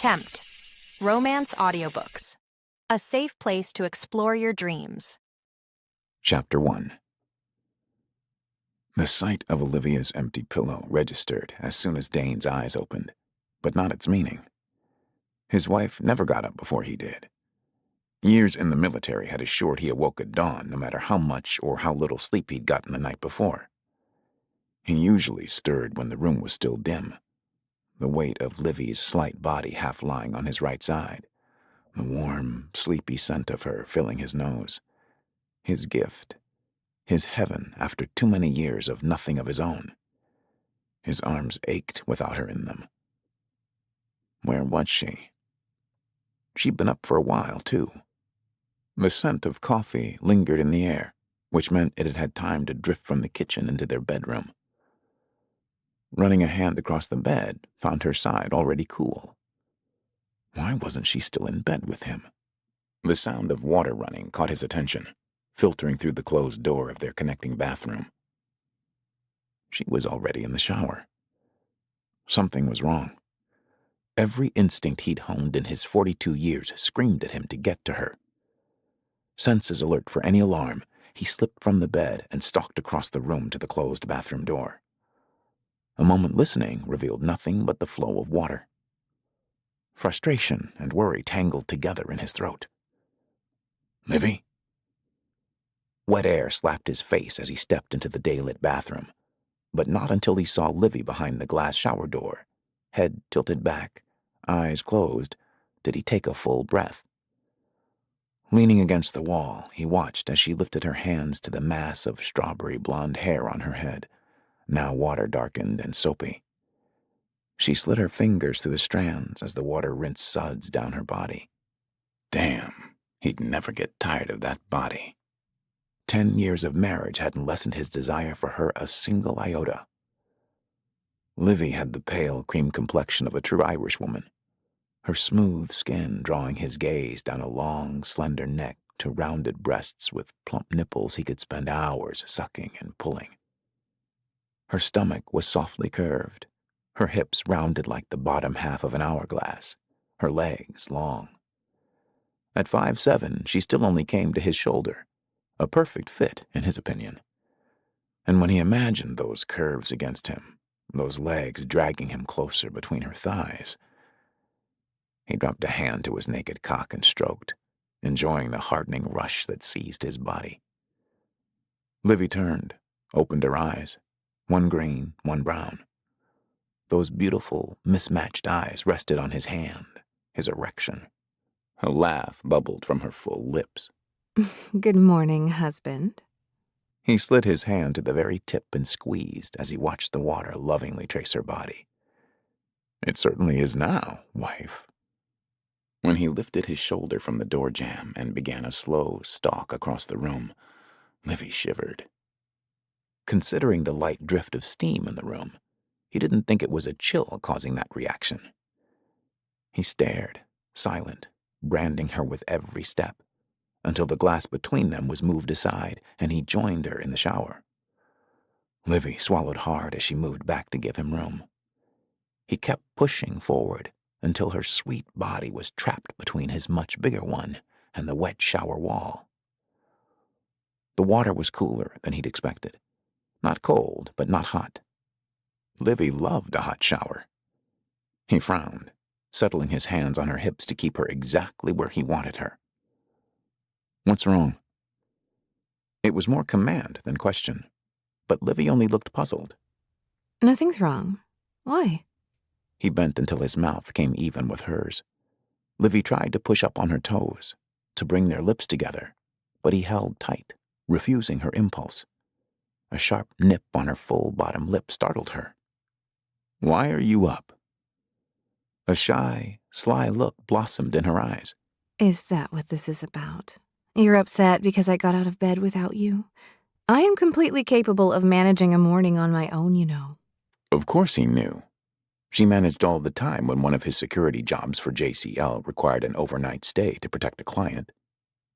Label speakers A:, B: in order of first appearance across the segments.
A: Tempt. Romance audiobooks. A safe place to explore your dreams.
B: Chapter 1. The sight of Olivia's empty pillow registered as soon as Dain's eyes opened, but not its meaning. His wife never got up before he did. Years in the military had assured he awoke at dawn no matter how much or how little sleep he'd gotten the night before. He usually stirred when the room was still dim, the weight of Livy's slight body half lying on his right side, the warm, sleepy scent of her filling his nose. His gift, his heaven after too many years of nothing of his own. His arms ached without her in them. Where was she? She'd been up for a while, too. The scent of coffee lingered in the air, which meant it had had time to drift from the kitchen into their bedroom. Running a hand across the bed found her side already cool. Why wasn't she still in bed with him? The sound of water running caught his attention, filtering through the closed door of their connecting bathroom. She was already in the shower. Something was wrong. Every instinct he'd honed in his 42 years screamed at him to get to her. Senses alert for any alarm, he slipped from the bed and stalked across the room to the closed bathroom door. A moment listening revealed nothing but the flow of water. Frustration and worry tangled together in his throat. "Livy?" Wet air slapped his face as he stepped into the day-lit bathroom, but not until he saw Livy behind the glass shower door, head tilted back, eyes closed, did he take a full breath. Leaning against the wall, he watched as she lifted her hands to the mass of strawberry blonde hair on her head, now water-darkened and soapy. She slid her fingers through the strands as the water rinsed suds down her body. Damn, he'd never get tired of that body. 10 years of marriage hadn't lessened his desire for her a single iota. Livy had the pale cream complexion of a true Irish woman, her smooth skin drawing his gaze down a long, slender neck to rounded breasts with plump nipples he could spend hours sucking and pulling. Her stomach was softly curved, her hips rounded like the bottom half of an hourglass, her legs long. At 5'7", she still only came to his shoulder, a perfect fit in his opinion. And when he imagined those curves against him, those legs dragging him closer between her thighs, he dropped a hand to his naked cock and stroked, enjoying the hardening rush that seized his body. Livy turned, opened her eyes, one green, one brown. Those beautiful, mismatched eyes rested on his hand, his erection. A laugh bubbled from her full lips.
C: Good morning, husband.
B: He slid his hand to the very tip and squeezed as he watched the water lovingly trace her body. It certainly is now, wife. When he lifted his shoulder from the door jamb and began a slow stalk across the room, Livy shivered. Considering the light drift of steam in the room, he didn't think it was a chill causing that reaction. He stared, silent, branding her with every step, until the glass between them was moved aside and he joined her in the shower. Livy swallowed hard as she moved back to give him room. He kept pushing forward until her sweet body was trapped between his much bigger one and the wet shower wall. The water was cooler than he'd expected. Not cold, but not hot. Livy loved a hot shower. He frowned, settling his hands on her hips to keep her exactly where he wanted her. "What's wrong?" It was more command than question, but Livy only looked puzzled.
C: Nothing's wrong. Why?
B: He bent until his mouth came even with hers. Livy tried to push up on her toes, to bring their lips together, but he held tight, refusing her impulse. A sharp nip on her full bottom lip startled her. "Why are you up?" A shy, sly look blossomed in her eyes.
C: Is that what this is about? You're upset because I got out of bed without you? I am completely capable of managing a morning on my own, you know.
B: Of course he knew. She managed all the time when one of his security jobs for JCL required an overnight stay to protect a client.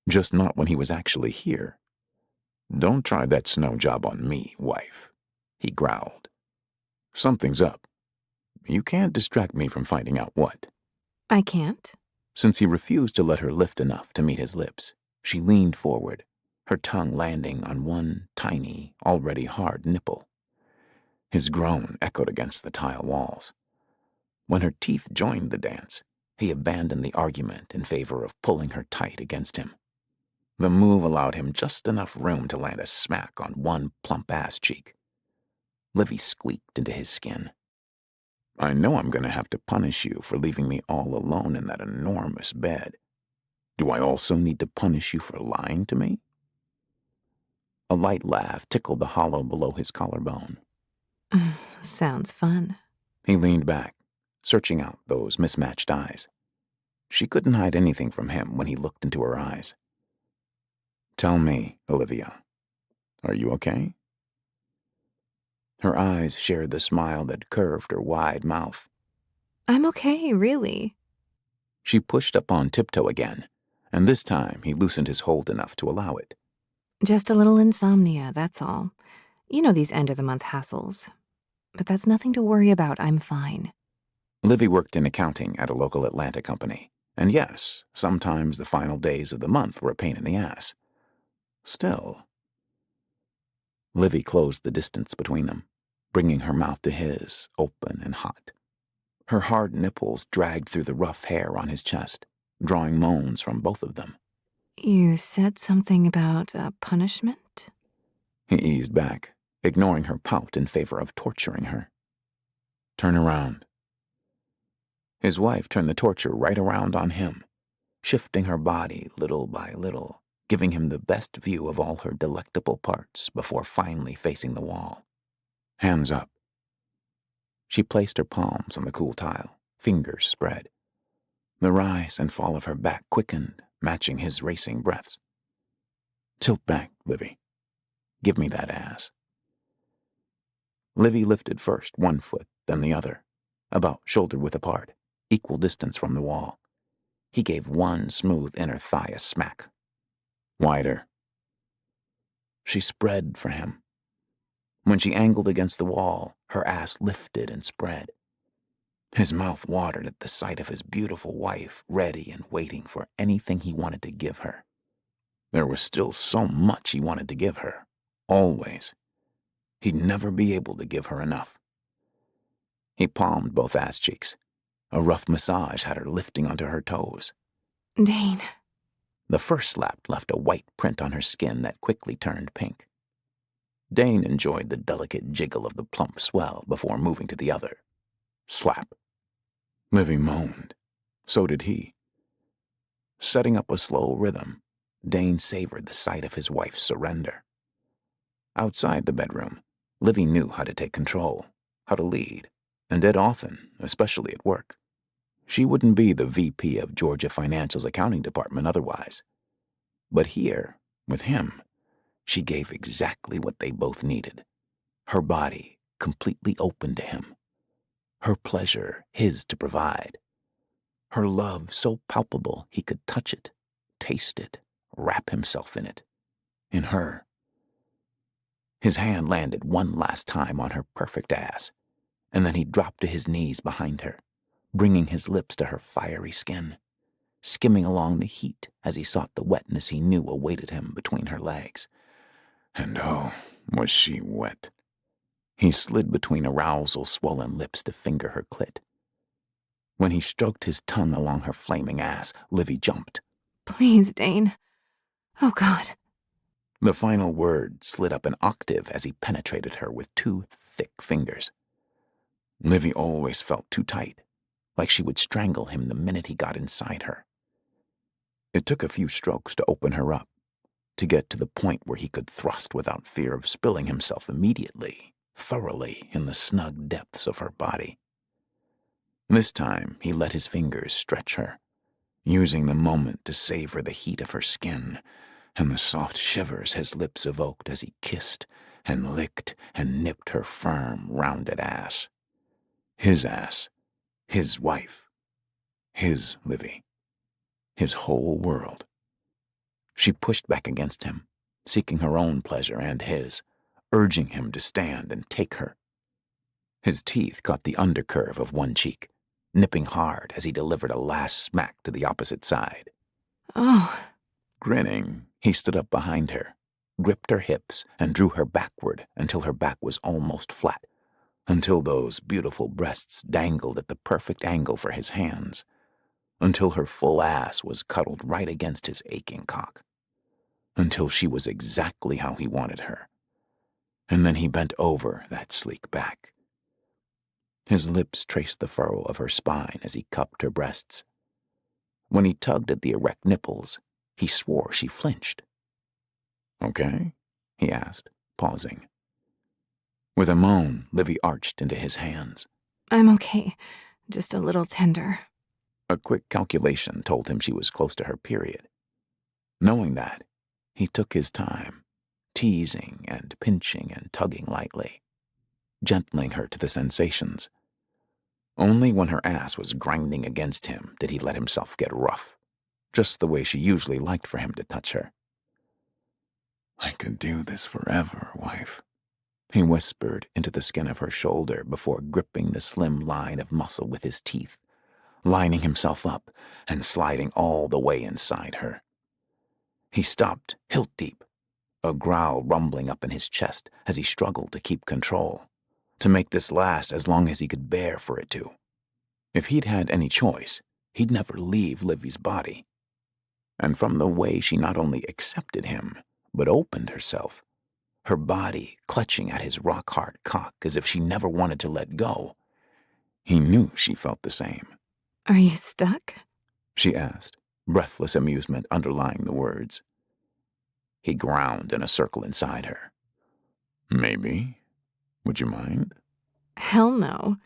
B: Just not when he was actually here. "Don't try that snow job on me, wife," he growled. "Something's up. You can't distract me from finding out what."
C: I can't.
B: Since he refused to let her lift enough to meet his lips, she leaned forward, her tongue landing on one tiny, already hard nipple. His groan echoed against the tile walls. When her teeth joined the dance, he abandoned the argument in favor of pulling her tight against him. The move allowed him just enough room to land a smack on one plump ass cheek. Livy squeaked into his skin. I know I'm going to have to punish you for leaving me all alone in that enormous bed. Do I also need to punish you for lying to me? A light laugh tickled the hollow below his collarbone.
C: Sounds fun.
B: He leaned back, searching out those mismatched eyes. She couldn't hide anything from him when he looked into her eyes. Tell me, Olivia, are you okay? Her eyes shared the smile that curved her wide mouth.
C: I'm okay, really.
B: She pushed up on tiptoe again, and this time he loosened his hold enough to allow it.
C: Just a little insomnia, that's all. You know these end-of-the-month hassles. But that's nothing to worry about, I'm fine.
B: Livy worked in accounting at a local Atlanta company, and yes, sometimes the final days of the month were a pain in the ass. Still. Livy closed the distance between them, bringing her mouth to his, open and hot. Her hard nipples dragged through the rough hair on his chest, drawing moans from both of them.
C: You said something about punishment?
B: He eased back, ignoring her pout in favor of torturing her. Turn around. His wife turned the torture right around on him, shifting her body little by little, giving him the best view of all her delectable parts before finally facing the wall. Hands up. She placed her palms on the cool tile, fingers spread. The rise and fall of her back quickened, matching his racing breaths. Tilt back, Livy. Give me that ass. Livy lifted first one foot, then the other, about shoulder-width apart, equal distance from the wall. He gave one smooth inner thigh a smack. Wider. She spread for him. When she angled against the wall, her ass lifted and spread. His mouth watered at the sight of his beautiful wife, ready and waiting for anything he wanted to give her. There was still so much he wanted to give her, always. He'd never be able to give her enough. He palmed both ass cheeks. A rough massage had her lifting onto her toes.
C: Dain.
B: The first slap left a white print on her skin that quickly turned pink. Dain enjoyed the delicate jiggle of the plump swell before moving to the other. Slap. Livy moaned. So did he. Setting up a slow rhythm, Dain savored the sight of his wife's surrender. Outside the bedroom, Livy knew how to take control, how to lead, and did often, especially at work. She wouldn't be the VP of Georgia Financial's accounting department otherwise. But here, with him, she gave exactly what they both needed. Her body completely open to him. Her pleasure his to provide. Her love so palpable he could touch it, taste it, wrap himself in it. In her. His hand landed one last time on her perfect ass, and then he dropped to his knees behind her, bringing his lips to her fiery skin, skimming along the heat as he sought the wetness he knew awaited him between her legs. And oh, was she wet. He slid between arousal-swollen lips to finger her clit. When he stroked his tongue along her flaming ass, Livy jumped.
C: Please, Dain. Oh, God.
B: The final word slid up an octave as he penetrated her with two thick fingers. Livy always felt too tight, like she would strangle him the minute he got inside her. It took a few strokes to open her up, to get to the point where he could thrust without fear of spilling himself immediately, thoroughly in the snug depths of her body. This time he let his fingers stretch her, using the moment to savor the heat of her skin and the soft shivers his lips evoked as he kissed and licked and nipped her firm, rounded ass. His ass, his wife, his Livy, his whole world. She pushed back against him, seeking her own pleasure and his, urging him to stand and take her. His teeth caught the undercurve of one cheek, nipping hard as he delivered a last smack to the opposite side.
C: Oh,
B: Grinning, he stood up behind her, gripped her hips, and drew her backward until her back was almost flat, until those beautiful breasts dangled at the perfect angle for his hands, until her full ass was cuddled right against his aching cock, until she was exactly how he wanted her. And then he bent over that sleek back. His lips traced the furrow of her spine as he cupped her breasts. When he tugged at the erect nipples, he swore she flinched. "Okay?" he asked, pausing. With a moan, Livy arched into his hands.
C: I'm okay. Just a little tender.
B: A quick calculation told him she was close to her period. Knowing that, he took his time, teasing and pinching and tugging lightly, gentling her to the sensations. Only when her ass was grinding against him did he let himself get rough, just the way she usually liked for him to touch her. "I could do this forever, wife," he whispered into the skin of her shoulder before gripping the slim line of muscle with his teeth, lining himself up and sliding all the way inside her. He stopped, hilt deep, a growl rumbling up in his chest as he struggled to keep control, to make this last as long as he could bear for it to. If he'd had any choice, he'd never leave Livy's body. And from the way she not only accepted him, but opened herself, her body clutching at his rock-hard cock as if she never wanted to let go, he knew she felt the same.
C: Are you stuck?
B: She asked, breathless amusement underlying the words. He ground in a circle inside her. "Maybe. Would you mind?"
C: Hell no.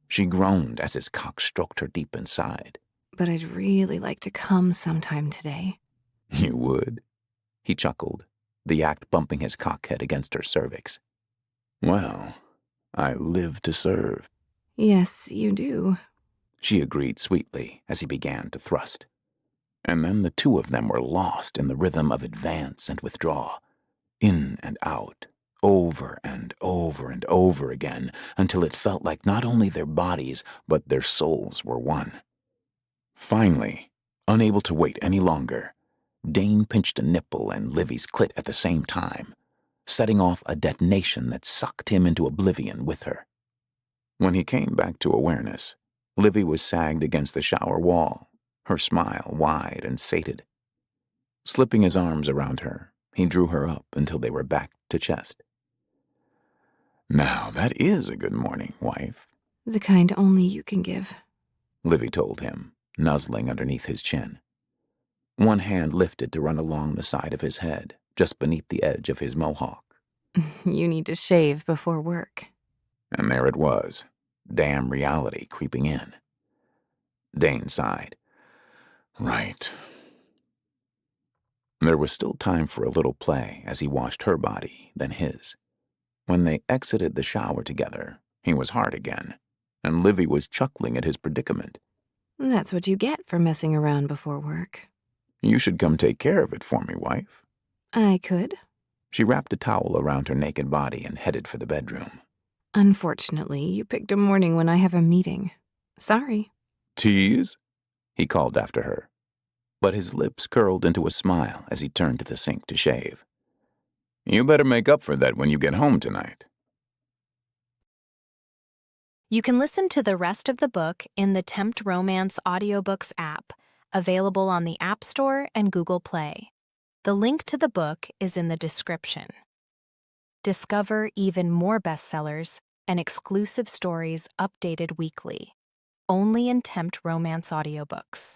B: She groaned as his cock stroked her deep inside.
C: But I'd really like to come sometime today.
B: "You would?" He chuckled, the act bumping his cockhead against her cervix. "Well, I live to serve."
C: Yes, you do.
B: She agreed sweetly as he began to thrust. And then the two of them were lost in the rhythm of advance and withdraw, in and out, over and over and over again, until it felt like not only their bodies, but their souls were one. Finally, unable to wait any longer, Dain pinched a nipple and Livy's clit at the same time, setting off a detonation that sucked him into oblivion with her. When he came back to awareness, Livy was sagged against the shower wall, her smile wide and sated. Slipping his arms around her, he drew her up until they were back to chest. "Now that is a good morning, wife,"
C: The kind only you can give.
B: Livy told him, nuzzling underneath his chin. One hand lifted to run along the side of his head, just beneath the edge of his mohawk.
C: You need to shave before work.
B: And there it was, damn reality creeping in. Dain sighed. Right. There was still time for a little play as he washed her body, then his. When they exited the shower together, he was hard again, and Livy was chuckling at his predicament.
C: That's what you get for messing around before work.
B: "You should come take care of it for me, wife."
C: I could.
B: She wrapped a towel around her naked body and headed for the bedroom.
C: Unfortunately, you picked a morning when I have a meeting. Sorry.
B: "Tease?" he called after her, but his lips curled into a smile as he turned to the sink to shave. "You better make up for that when you get home tonight."
A: You can listen to the rest of the book in the Tempt Romance audiobooks app, available on the App Store and Google Play. The link to the book is in the description. Discover even more bestsellers and exclusive stories updated weekly, only in Tempt Romance audiobooks.